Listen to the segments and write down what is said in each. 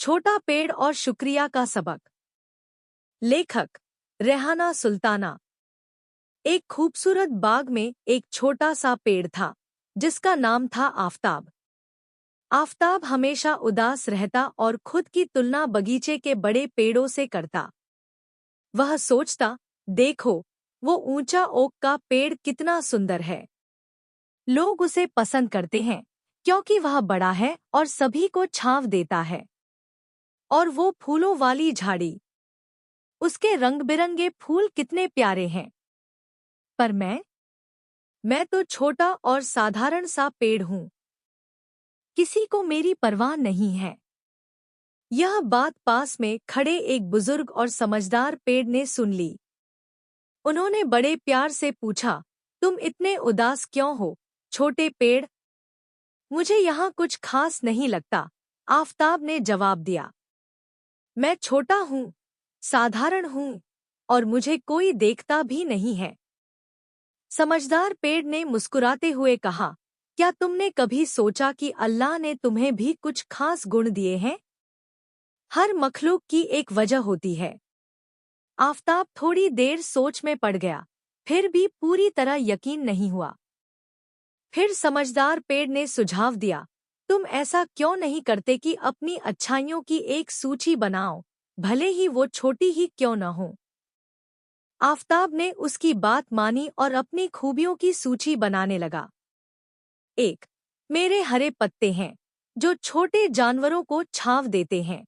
छोटा पेड़ और शुक्रिया का सबक। लेखक रेहाना सुल्ताना। एक खूबसूरत बाग में एक छोटा सा पेड़ था जिसका नाम था आफताब। आफताब हमेशा उदास रहता और खुद की तुलना बगीचे के बड़े पेड़ों से करता। वह सोचता, देखो, वो ऊंचा ओक का पेड़ कितना सुंदर है। लोग उसे पसंद करते हैं क्योंकि वह बड़ा है और सभी को छांव देता है। और वो फूलों वाली झाड़ी, उसके रंग बिरंगे फूल कितने प्यारे हैं। पर मैं तो छोटा और साधारण सा पेड़ हूँ, किसी को मेरी परवाह नहीं है। यह बात पास में खड़े एक बुजुर्ग और समझदार पेड़ ने सुन ली। उन्होंने बड़े प्यार से पूछा, तुम इतने उदास क्यों हो, छोटे पेड़? मुझे यहाँ कुछ खास नहीं लगता, आफताब ने जवाब दिया। मैं छोटा हूँ, साधारण हूँ, और मुझे कोई देखता भी नहीं है। समझदार पेड़ ने मुस्कुराते हुए कहा, क्या तुमने कभी सोचा कि अल्लाह ने तुम्हें भी कुछ खास गुण दिए हैं? हर मखलूक की एक वजह होती है। आफताब थोड़ी देर सोच में पड़ गया, फिर भी पूरी तरह यकीन नहीं हुआ। फिर समझदार पेड़ ने सुझाव दिया, तुम ऐसा क्यों नहीं करते कि अपनी अच्छाइयों की एक सूची बनाओ, भले ही वो छोटी ही क्यों न हो। आफताब ने उसकी बात मानी और अपनी खूबियों की सूची बनाने लगा। 1. मेरे हरे पत्ते हैं, जो छोटे जानवरों को छांव देते हैं।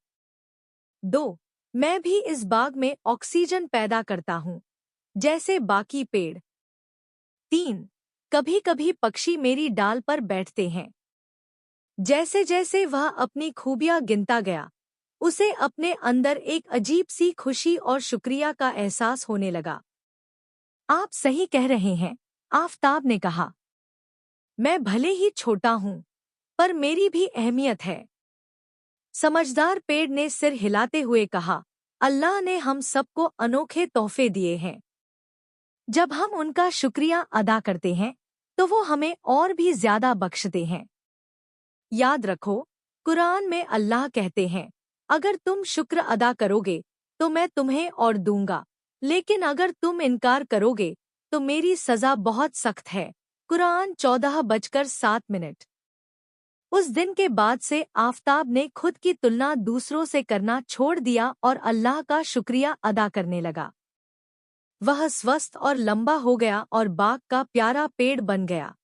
2. मैं भी इस बाग में ऑक्सीजन पैदा करता हूँ, जैसे बाकी पेड़। 3. कभी-कभी पक्षी मेरी डाल पर बैठते हैं। जैसे जैसे वह अपनी खूबियां गिनता गया, उसे अपने अंदर एक अजीब सी खुशी और शुक्रिया का एहसास होने लगा। आप सही कह रहे हैं, आफताब ने कहा। मैं भले ही छोटा हूँ, पर मेरी भी अहमियत है। समझदार पेड़ ने सिर हिलाते हुए कहा, अल्लाह ने हम सबको अनोखे तोहफे दिए हैं। जब हम उनका शुक्रिया अदा करते हैं, तो वो हमें और भी ज्यादा बख्शते हैं। याद रखो, कुरान में अल्लाह कहते हैं, अगर तुम शुक्र अदा करोगे, तो मैं तुम्हें और दूंगा, लेकिन अगर तुम इनकार करोगे, तो मेरी सजा बहुत सख्त है। कुरान 14:07। उस दिन के बाद से आफताब ने खुद की तुलना दूसरों से करना छोड़ दिया और अल्लाह का शुक्रिया अदा करने लगा। वह स्वस्थ और लंबा हो गया और बाग का प्यारा पेड़ बन गया।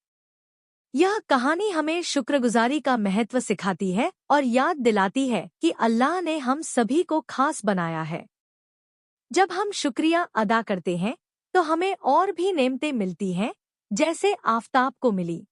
यह कहानी हमें शुक्रगुजारी का महत्व सिखाती है और याद दिलाती है कि अल्लाह ने हम सभी को खास बनाया है। जब हम शुक्रिया अदा करते हैं, तो हमें और भी नेमतें मिलती हैं, जैसे आफताब को मिली।